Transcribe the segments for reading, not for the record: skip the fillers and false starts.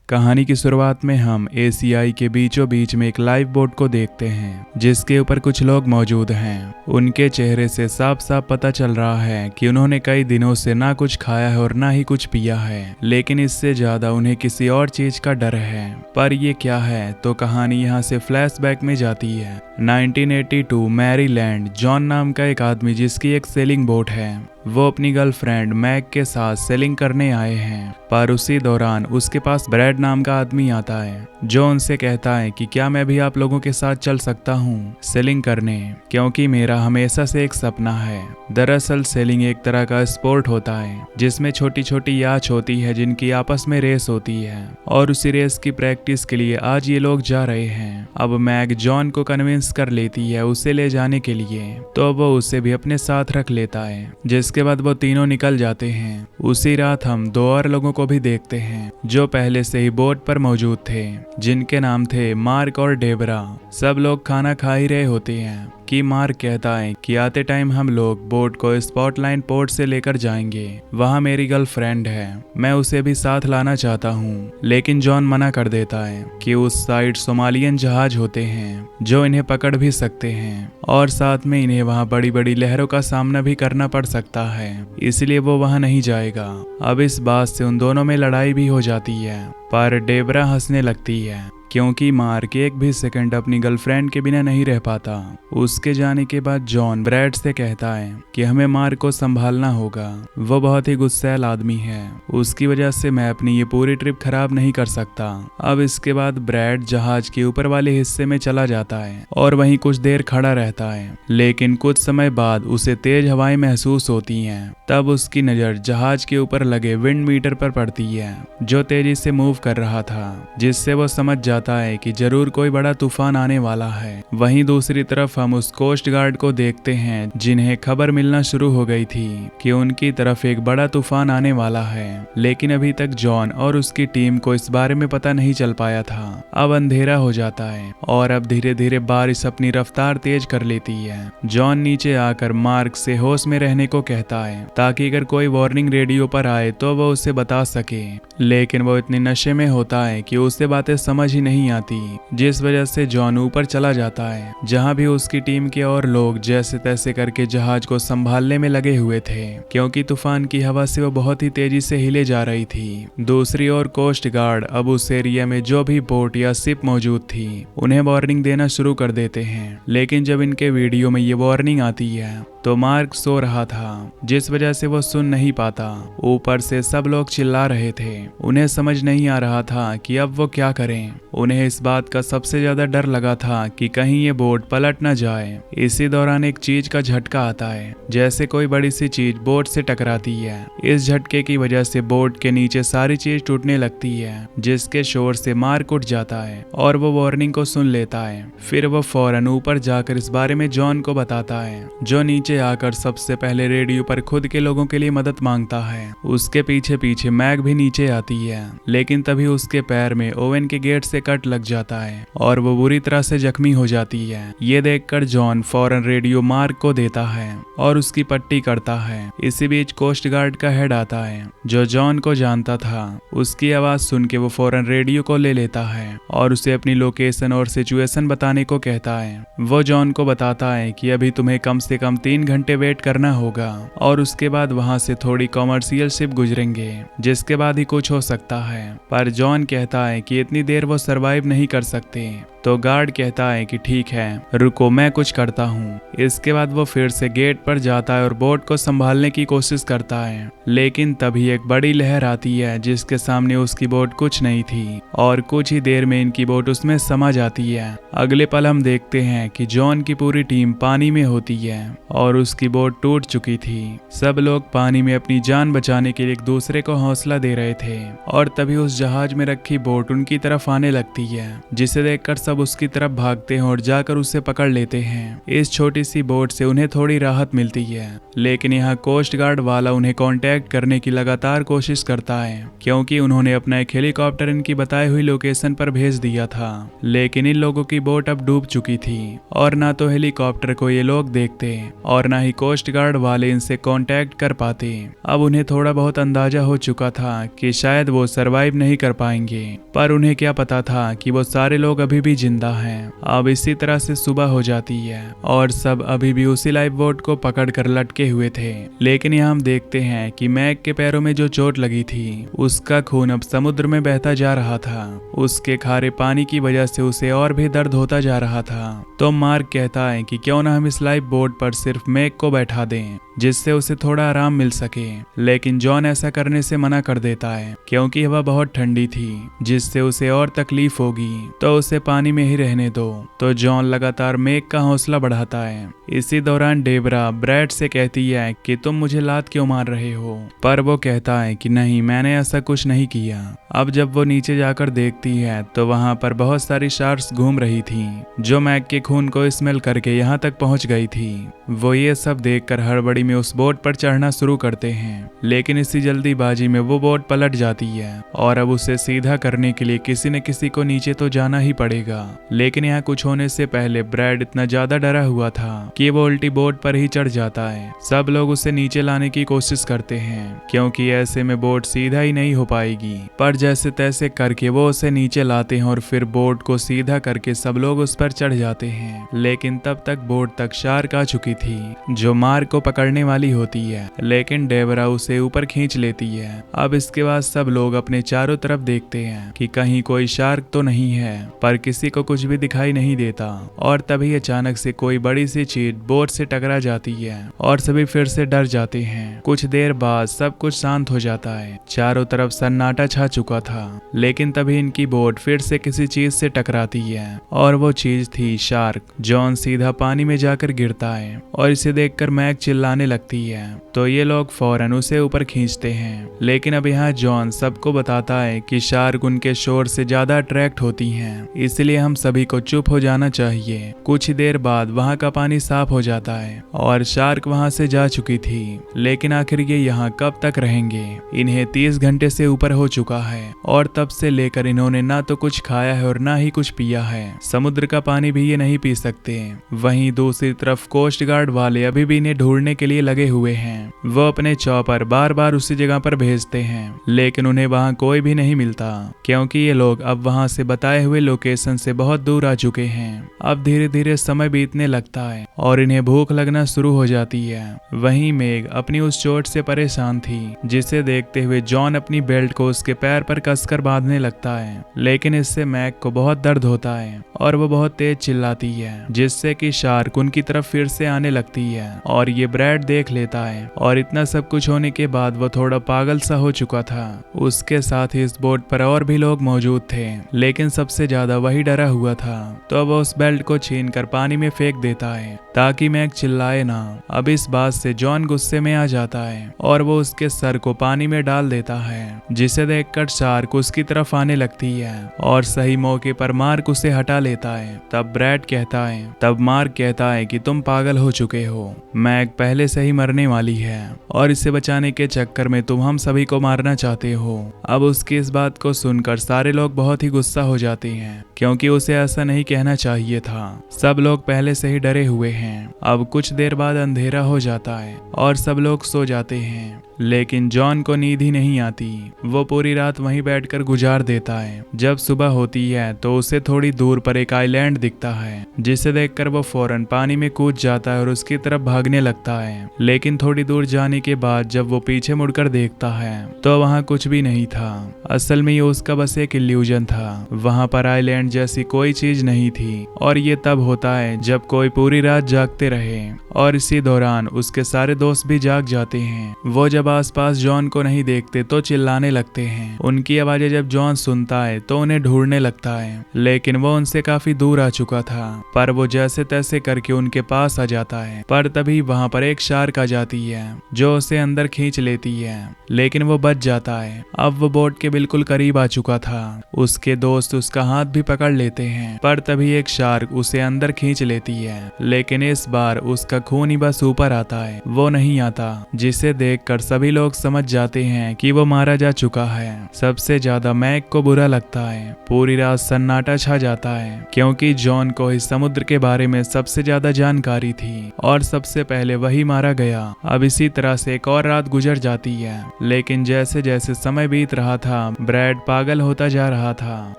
कहानी की शुरुआत में हम एशियाई के बीचों बीच में एक लाइफ बोट को देखते हैं जिसके ऊपर कुछ लोग मौजूद हैं। उनके चेहरे से साफ साफ पता चल रहा है कि उन्होंने कई दिनों से ना कुछ खाया है और ना ही कुछ पिया है, लेकिन इससे ज्यादा उन्हें किसी और चीज का डर है। पर ये क्या है, तो कहानी यहाँ से फ्लैशबैक में जाती है 1982 मैरीलैंड। जॉन नाम का एक आदमी जिसकी एक सेलिंग बोट है, वो अपनी गर्लफ्रेंड मैग के साथ सेलिंग करने आए हैं। पर उसी दौरान उसके पास ब्रैड नाम का आदमी आता है जो उनसे कहता है कि क्या मैं भी आप लोगों के साथ चल सकता हूँ सेलिंग करने, क्योंकि मेरा हमेशा से एक सपना है। दरअसल सेलिंग एक तरह का स्पोर्ट होता है जिसमें छोटी छोटी याच होती है जिनकी आपस में रेस होती है, और उसी रेस की प्रैक्टिस के लिए आज ये लोग जा रहे हैं। अब मैग जॉन को कन्विंस कर लेती है उसे ले जाने के लिए, तो वो उसे भी अपने साथ रख लेता है, जिसके बाद वो तीनों निकल जाते हैं। उसी रात हम दो और लोगों को भी देखते हैं जो पहले से ही बोट पर मौजूद थे, जिनके नाम थे मार्क और डेबरा। सब लोग खाना खा ही रहे होते हैं कि मार्क कहता है कि आते टाइम हम लोग बोट को स्पॉटलाइन पोर्ट से लेकर जाएंगे, वहाँ मेरी गर्लफ्रेंड है, मैं उसे भी साथ लाना चाहता हूँ। लेकिन जॉन मना कर देता है कि उस साइड सोमालियन जहाज होते हैं जो इन्हें पकड़ भी सकते हैं, और साथ में इन्हें वहाँ बड़ी बड़ी लहरों का सामना भी करना पड़ सकता है, इसलिए वो वहाँ नहीं जाएगा। अब इस बात से उन दोनों में लड़ाई भी हो जाती है, पर डेबरा हंसने लगती है क्योंकि मार्क एक भी सेकंड अपनी गर्लफ्रेंड के बिना नहीं रह पाता। उसके जाने के बाद जॉन ब्रैड से कहता है कि हमें मार्क को संभालना होगा, वो बहुत ही गुस्सैल आदमी है, उसकी वजह से मैं अपनी ये पूरी ट्रिप खराब नहीं कर सकता। अब इसके बाद ब्रैड जहाज के ऊपर वाले हिस्से में चला जाता है और वहीं कुछ देर खड़ा रहता है, लेकिन कुछ समय बाद उसे तेज हवाएं महसूस होती हैं। तब उसकी नजर जहाज के ऊपर लगे विंड मीटर पर पड़ती है जो तेजी से मूव कर रहा था, जिससे वो समझ जाता है कि जरूर कोई बड़ा तूफान आने वाला है। वहीं दूसरी तरफ हम उस कोस्ट गार्ड को देखते हैं जिन्हें खबर मिलना शुरू हो गई थी कि उनकी तरफ एक बड़ा तूफान आने वाला है, लेकिन अभी तक जॉन और उसकी टीम को इस बारे में पता नहीं चल पाया था। अब अंधेरा हो जाता है और अब धीरे धीरे बारिश अपनी रफ्तार तेज कर लेती है। जॉन नीचे आकर मार्क से होश में रहने को कहता है ताकि अगर कोई वार्निंग रेडियो पर आए तो वो उसे बता सके, लेकिन वो इतने नशे में होता है कि उसे बातें समझ ही नहीं आती, जिस वजह से जॉन ऊपर चला जाता है जहां भी उसकी टीम के और लोग जैसे तैसे करके जहाज को संभालने में लगे हुए थे, क्योंकि तूफान की हवा से वो बहुत ही तेजी से हिले जा रही थी। दूसरी ओर कोस्ट गार्ड अब उस एरिया में जो भी बोट या शिप मौजूद थी उन्हें वार्निंग देना शुरू कर देते हैं, लेकिन जब इनके वीडियो में ये वार्निंग आती है तो मार्क सो रहा था, जिस वजह से वो सुन नहीं पाता। ऊपर से सब लोग चिल्ला रहे थे, उन्हें समझ नहीं आ रहा था कि अब वो क्या करें। उन्हें इस बात का सबसे ज्यादा डर लगा था कि कहीं ये बोट पलट न जाए। इसी दौरान एक चीज का झटका आता है, जैसे कोई बड़ी सी चीज बोट से टकराती है। इस झटके की वजह से बोट के नीचे सारी चीज टूटने लगती है, जिसके शोर से मार्क उठ जाता है और वो वार्निंग को सुन लेता है। फिर वो फौरन ऊपर जाकर इस बारे में जॉन को बताता है, जो नीचे आकर सबसे पहले रेडियो पर खुद के लोगों के लिए मदद मांगता है। उसके पीछे पीछे मैग भी नीचे आती है, लेकिन तभी उसके पैर में ओवन के गेट से कट लग जाता है और वो बुरी तरह से जख्मी हो जाती है। ये देखकर जॉन फौरन रेडियो मार्क को देता है और उसकी पट्टी करता है। इसी बीच कोस्ट गार्ड का हेड आता है जो जॉन को जानता था। उसकी आवाज सुन के वो फौरन रेडियो को ले लेता है और उसे अपनी लोकेशन और सिचुएशन बताने को कहता है। वो जॉन को बताता है कि अभी तुम्हें कम से कम 3 घंटे वेट करना होगा और उसके बाद वहां से थोड़ी कॉमर्शियल शिप गुजरेंगे, जिसके बाद ही कुछ हो सकता है। पर जॉन कहता है कि इतनी देर वो सरवाइव नहीं कर सकते, तो गार्ड कहता है कि ठीक है, रुको मैं कुछ करता हूँ। इसके बाद वो फिर से गेट पर जाता है और बोट को संभालने की कोशिश करता है, लेकिन तभी एक बड़ी लहर आती है जिसके सामने उसकी बोट कुछ नहीं थी और कुछ ही देर में इनकी बोट उसमें समा जाती है। अगले पल हम देखते हैं कि जॉन की पूरी टीम पानी में होती है और उसकी बोट टूट चुकी थी। सब लोग पानी में अपनी जान बचाने के लिए एक दूसरे को हौसला दे रहे थे और तभी उस जहाज में रखी बोट उनकी तरफ आने लगती है, जिसे देखकर सब सब उसकी तरफ भागते हैं और जाकर उसे पकड़ लेते हैं। इस छोटी सी बोट से उन्हें थोड़ी राहत मिलती है, लेकिन यहाँ कोस्ट गार्ड वाला उन्हें कांटेक्ट करने की लगातार कोशिश करता है, क्योंकि उन्होंने अपना एक हेलीकॉप्टर इनकी बताई हुई लोकेशन पर भेज दिया था। लेकिन इन लोगों की बोट अब डूब चुकी थी और ना तो हेलीकॉप्टर को ये लोग देखते और ना ही कोस्ट गार्ड वाले इनसे कांटेक्ट कर पाते। अब उन्हें थोड़ा बहुत अंदाजा हो चुका था कि शायद वो सरवाइव नहीं कर पाएंगे, पर उन्हें क्या पता था कि वो सारे लोग अभी भी जिंदा हैं। अब इसी तरह से सुबह हो जाती है और सब अभी भी उसी लाइफ बोट को पकड़कर लटके हुए थे। लेकिन यहाँ हम देखते हैं कि मैक के पैरों में जो चोट लगी थी उसका खून अब समुद्र में बहता जा रहा था। उसके खारे पानी की वजह से उसे और भी दर्द होता जा रहा था। तो मार्क कहता है कि क्यों ना हम इस लाइफ बोट पर सिर्फ मैक को बैठा दें, जिससे उसे थोड़ा आराम मिल सके। लेकिन जॉन ऐसा करने से मना कर देता है, क्योंकि हवा बहुत ठंडी थी जिससे उसे और तकलीफ होगी, तो उसे पानी में ही रहने दो। तो जॉन लगातार मैक का हौसला बढ़ाता है। इसी दौरान डेबरा ब्रैड से कहती है कि तुम मुझे लात क्यों मार रहे हो, पर वो कहता है कि नहीं, मैंने ऐसा कुछ नहीं किया। अब जब वो नीचे जाकर देखती है तो वहां पर बहुत सारी शार्क्स घूम रही थी, जो मैक के खून को स्मेल करके यहाँ तक पहुंच गई थी। वो ये सब देखकर हड़बड़ी में उस बोट पर चढ़ना शुरू करते हैं, लेकिन इसी जल्दीबाजी में वो बोट पलट जाती है और अब उसे सीधा करने के लिए किसी न किसी को नीचे तो जाना ही पड़ेगा। लेकिन यहाँ कुछ होने से पहले ब्रैड इतना ज्यादा डरा हुआ था कि वो उल्टी बोट पर ही चढ़ जाता है। सब लोग उसे नीचे लाने की कोशिश करते हैं, क्योंकि ऐसे में बोट सीधा ही नहीं हो पाएगी, पर जैसे तैसे करके वो उसे नीचे लाते हैं और फिर बोट को सीधा करके सब लोग उस पर चढ़ जाते हैं। लेकिन तब तक बोट तक शार्क आ चुकी थी, जो मार्क को पकड़ने वाली होती है, लेकिन डेबरा उसे ऊपर खींच लेती है। अब इसके बाद सब लोग अपने चारों तरफ देखते हैं कि कहीं कोई शार्क तो नहीं है, पर किसी को कुछ भी दिखाई नहीं देता। और तभी अचानक से कोई बड़ी सी चीज बोट से टकरा जाती है और सभी फिर से डर जाते हैं। कुछ देर बाद सब कुछ शांत हो जाता है, चारों तरफ सन्नाटा छा चुका था। लेकिन तभी इनकी बोट फिर से किसी चीज से टकराती है और वो चीज थी शार्क। जॉन सीधा पानी में जाकर गिरता है और इसे देखकर मैक चिल्लाने लगती है, तो ये लोग फौरन उसे ऊपर खींचते हैं। लेकिन अब यहाँ जॉन सबको बताता है कि शार्क उनके शोर से ज्यादा अट्रैक्ट होती हैं, इसलिए हम सभी को चुप हो जाना चाहिए। कुछ देर बाद वहाँ का पानी साफ हो जाता है और शार्क वहाँ से जा चुकी थी। लेकिन आखिर ये यहाँ कब तक रहेंगे? इन्हें 30 घंटे से ऊपर हो चुका है और तब से लेकर इन्होंने ना तो कुछ खाया है और ना ही कुछ पिया है। समुद्र का पानी भी ये नहीं पी सकते। वहीं दूसरी तरफ कोस्ट गार्ड वाले अभी भी इन्हें ढूंढने के लिए लगे हुए हैं। वो अपने चॉपर बार बार उसी जगह पर भेजते हैं, लेकिन उन्हें वहाँ कोई भी नहीं मिलता, क्योंकि ये लोग अब वहाँ से बताए हुए लोकेशन से बहुत दूर आ चुके हैं। अब धीरे धीरे समय बीतने लगता है और इन्हें भूख लगना शुरू हो जाती है। वहीं मेग अपनी उस चोट से परेशान थी, जिसे देखते हुए जॉन अपनी बेल्ट को उसके पैर पर कसकर बांधने लगता है। लेकिन इससे मैक को बहुत दर्द होता है और वो बहुत तेज चिल्लाती है, जिससे कि शार्क उनकी तरफ फिर से आने लगती है और ये ब्रैड देख लेता है। और इतना सब कुछ होने के बाद वो थोड़ा पागल सा हो चुका था। उसके साथ ही इस बोट पर और भी लोग मौजूद थे, लेकिन सबसे ज्यादा वही डरा हुआ था। तो अब उस बेल्ट को छीनकर पानी में फेंक देता है ताकि मैक चिल्लाए ना। अब इस बात से जॉन गुस्से में आ जाता है और वो उसके सर को पानी में डाल देता है, जिसे देखकर शार्क उसकी तरफ आने लगती है और सही मौके पर मार्क उसे हटा लेता है। तब मार्क कहता है कि तुम पागल हो चुके हो, मैक पहले से ही मरने वाली है और इसे बचाने के चक्कर में तुम हम सभी को मारना चाहते हो। अब उसकी इस बात को सुनकर सारे लोग बहुत ही गुस्सा हो जाते हैं, क्योंकि उसे ऐसा नहीं कहना चाहिए था। सब लोग पहले से ही डरे हुए हैं। अब कुछ देर बाद अंधेरा हो जाता है और सब लोग सो जाते हैं, लेकिन जॉन को नींद ही नहीं आती। वो पूरी रात वहीं बैठकर गुजार देता है। जब सुबह होती है तो उसे थोड़ी दूर पर एक आइलैंड दिखता है, जिसे देखकर वो फौरन पानी में कूद जाता है और उसकी तरफ भागने लगता है। लेकिन थोड़ी दूर जाने के बाद जब वो पीछे मुड़कर देखता है तो वहाँ कुछ भी नहीं था। असल में ये उसका बस एक इल्यूजन था। वहाँ पर आइलैंड जैसी कोई चीज नहीं थी और ये तब होता है जब कोई पूरी रात जागते रहे और इसी दौरान उसके सारे दोस्त भी जाग जाते हैं। वो जब आसपास जॉन को नहीं देखते तो चिल्लाने लगते हैं। उनकी आवाजें जब जॉन सुनता है तो उन्हें ढूंढने लगता है, लेकिन वो उनसे काफी दूर आ चुका था। पर वो जैसे तैसे करके उनके पास आ जाता है, पर तभी वहाँ पर एक शार्क आ जाती है जो उसे अंदर खींच लेती है, लेकिन वो बच जाता है। अब वो बोट के बिल्कुल करीब आ चुका था। उसके दोस्त उसका हाथ भी पकड़ लेते हैं, पर तभी एक शार्क उसे अंदर खींच लेती है, लेकिन इस बार उसका खून ही बस ऊपर आता है, वो नहीं आता, जिसे देखकर सभी लोग समझ जाते हैं कि वो मारा जा चुका है। सबसे ज्यादा मैक को बुरा लगता है। पूरी रात सन्नाटा छा जाता है, क्योंकि जॉन को इस समुद्र के बारे में सबसे ज्यादा जानकारी थी और सबसे पहले वही मारा गया। अब इसी तरह से एक और रात गुजर जाती है, लेकिन जैसे जैसे समय बीत रहा था, ब्रैड पागल होता जा रहा था।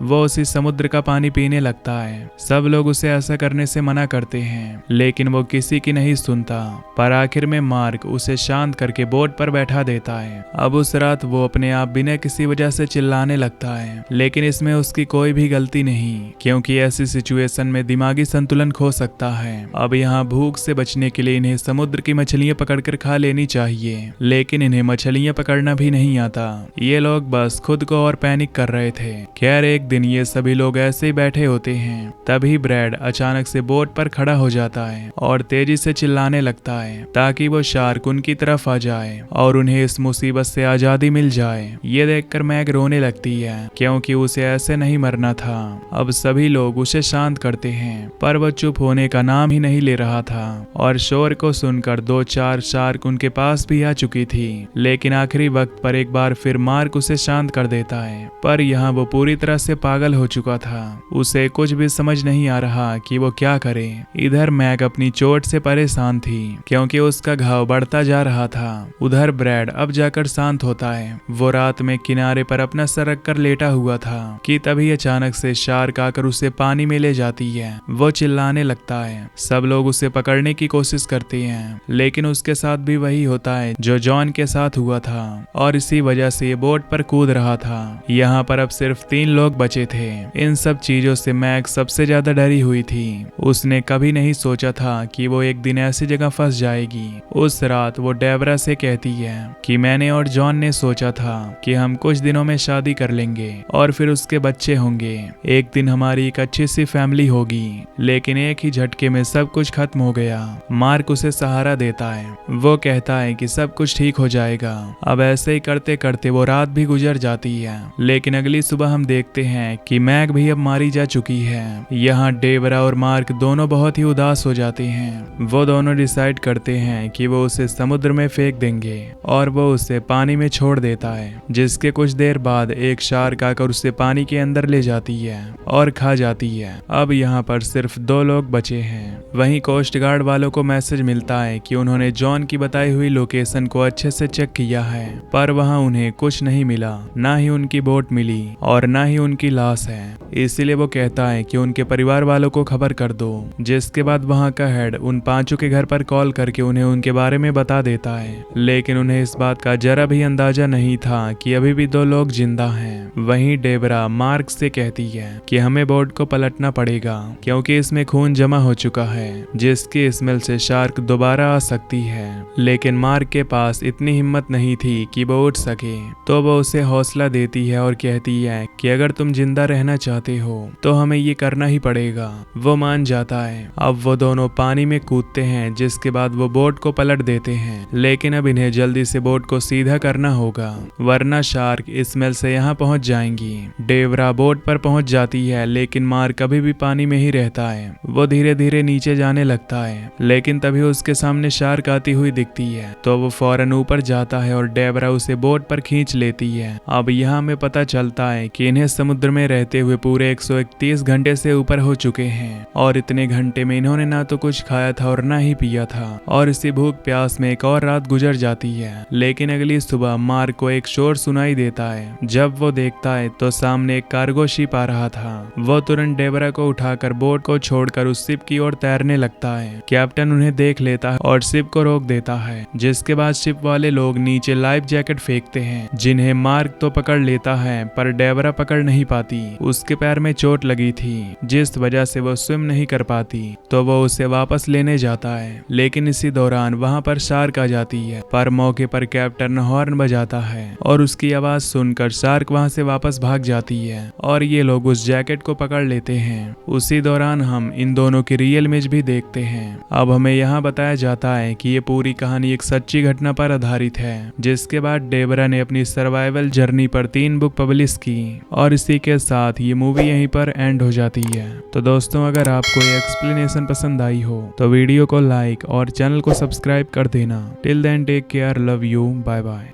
वो उसी समुद्र का पानी पीने लगता है। सब लोग उसे ऐसा करने से मना करते हैं, लेकिन वो किसी की नहीं सुनता। पर आखिर में मार्क उसे शांत करके बोट पर बैठा देता है। अब उस रात वो अपने आप बिना किसी वजह से चिल्लाने लगता है, लेकिन इसमें उसकी कोई भी गलती नहीं, क्योंकि ऐसी सिचुएशन में दिमागी संतुलन खो सकता है। अब यहाँ भूख से बचने के लिए इन्हें समुद्र की मछलियां पकड़कर खा लेनी चाहिए, लेकिन इन्हें मछलियां पकड़ना भी नहीं आता। ये लोग बस खुद को और पैनिक कर रहे थे। खैर एक दिन ये सभी लोग ऐसे ही बैठे होते हैं, तभी ब्रैड अचानक से बोट पर खड़ा हो जाता है और तेजी से चिल्लाने लगता है ताकि वो शार्क उनकी तरफ आ जाए और उन्हें इस मुसीबत से आजादी मिल जाए। ये देखकर मैग रोने लगती है, क्योंकि उसे ऐसे नहीं मरना था। अब सभी लोग उसे शांत करते हैं, पर वो चुप होने का नाम ही नहीं ले रहा था और शोर को सुनकर 2-4 शार्क उनके पास भी आ चुकी थी। लेकिन आखिरी वक्त पर एक बार फिर मार्क उसे शांत कर देता है, पर यहाँ वो पूरी तरह से पागल हो चुका था। उसे कुछ भी समझ नहीं आ रहा कि वो क्या करे। इधर मैग अपनी चोट से परेशान थी, क्योंकि उसका घाव बढ़ता जा रहा था। उधर ब्रैड अब जाकर शांत होता है। वो रात में किनारे पर अपना सर रख कर लेटा हुआ था कि तभी अचानक से शार्क आकर उसे पानी में ले जाती है। वो चिल्लाने लगता है। सब लोग उसे पकड़ने की कोशिश करते हैं, लेकिन उसके साथ भी वही होता है जो जॉन के साथ हुआ था, और इसी वजह से ये बोट पर कूद रहा था। यहाँ पर अब सिर्फ 3 लोग बचे थे। इन सब चीजों से मैग सबसे ज्यादा डरी हुई थी। उसने कभी नहीं सोचा था कि वो एक दिन ऐसी जगह फंस जाएगी। उस रात वो डेबरा से कहती है कि मैंने और जॉन ने सोचा था कि हम कुछ दिनों में शादी कर लेंगे और फिर उसके बच्चे होंगे। एक दिन हमारी एक अच्छी सी फैमिली होगी, लेकिन एक ही झटके में सब कुछ खत्म हो गया। मार्क उसे सहारा देता है। वो कहता है कि सब कुछ ठीक हो जाएगा। अब ऐसे ही करते करते वो रात भी गुजर जाती है, लेकिन अगली सुबह हम देखते हैं कि मैग भी अब मारी जा चुकी है। यहाँ डेबरा और मार्क दोनों बहुत ही उदास हो जाते हैं। वो दोनों डिसाइड करते हैं कि वो उसे समुद्र में फेंक देंगे और वो उसे पानी में छोड़ देता है, जिसके कुछ देर बाद एक शार्क आकर उसे पानी के अंदर ले जाती है और खा जाती है। अब यहाँ पर सिर्फ 2 लोग बचे हैं। वहीं कोस्ट गार्ड वालों को मैसेज मिलता है कि उन्होंने जॉन की बताई हुई लोकेशन को अच्छे से चेक किया है, पर वहाँ उन्हें कुछ नहीं मिला। ना ही उनकी बोट मिली और ना ही उनकी लाश है। इसीलिए वो कहता है कि उनके परिवार वालों को खबर कर दो, जिसके बाद वहाँ का हेड उन 5 के घर पर कॉल करके उन्हें उनके बारे में बता देता है। लेकिन उन्हें इस बात का जरा भी अंदाजा नहीं था कि अभी भी 2 लोग जिंदा हैं। वहीं डेबरा मार्क से कहती है कि हमें बोट को पलटना पड़ेगा, क्योंकि इसमें खून जमा हो चुका है, जिसकी स्मेल से शार्क दोबारा आ सकती है। लेकिन मार्क के पास इतनी हिम्मत नहीं थी कि वो उठ सके, तो वो उसे हौसला देती है और कहती है कि अगर तुम जिंदा रहना चाहते हो तो हमें ये करना ही पड़ेगा। वो मान जाता है। अब वो दोनों पानी में कूदते हैं, जिसके बाद वो बोट को पलट देते हैं। लेकिन अब इन्हें जल्दी से बोट को सीधा करना होगा, वरना शार्क स्मेल से यहाँ पहुंच जाएंगी। डेबरा बोट पर पहुंच जाती है, लेकिन मार्क अभी भी पानी में ही रहता है। वो धीरे धीरे नीचे जाने लगता है, लेकिन तभी उसके सामने शार्क आती हुई दिखती है, तो वो फौरन ऊपर जाता है और डेबरा उसे बोट पर खींच लेती है। अब यहाँ हमें पता चलता है कि इन्हें समुद्र में रहते हुए पूरे 131 घंटे से ऊपर हो चुके हैं, और इतने घंटे में इन्होंने ना तो कुछ खाया था और ना ही पिया था, और इसी भूख प्यास में एक और रात गुजर जाती है। लेकिन अगली सुबह मार्क को एक शोर सुनाई देता है। जब वो देखता है तो सामने एक कार्गो शिप आ रहा था। वो तुरंत डेबरा को उठाकर बोट को छोड़कर उस शिप की ओर तैरने लगता है। कैप्टन उन्हें देख लेता है और शिप को रोक देता है, जिसके बाद शिप वाले लोग नीचे लाइफ जैकेट फेंकते हैं, जिन्हें मार्क तो पकड़ लेता है, पर डेबरा पकड़ नहीं पाती। उसके पैर में चोट लगी थी, जिस वजह से वो स्विम नहीं कर पाती, तो वो उसे वापस लेने जाता है। लेकिन इसी दौरान वहाँ पर शार्क आ जाती है, पर मौके पर कैप्टन हॉर्न बजाता है और उसकी आवाज सुनकर शार्क वहाँ से वापस भाग जाती है और ये लोग उस जैकेट को पकड़ लेते हैं। उसी दौरान हम इन दोनों की रियल इमेज भी देखते हैं। अब हमें यहाँ बताया जाता है कि ये पूरी कहानी एक सच्ची घटना पर आधारित है, जिसके बाद डेबरा ने अपनी सर्वाइवल जर्नी पर 3 बुक पब्लिश की और इसी के साथ ये मूवी यहीं पर एंड हो जाती है। तो दोस्तों, अगर आपको ये एक्सप्लेनेशन पसंद आई हो तो वीडियो को लाइक और चैनल को सब्सक्राइब कर देना। Till then take care, love you, bye bye.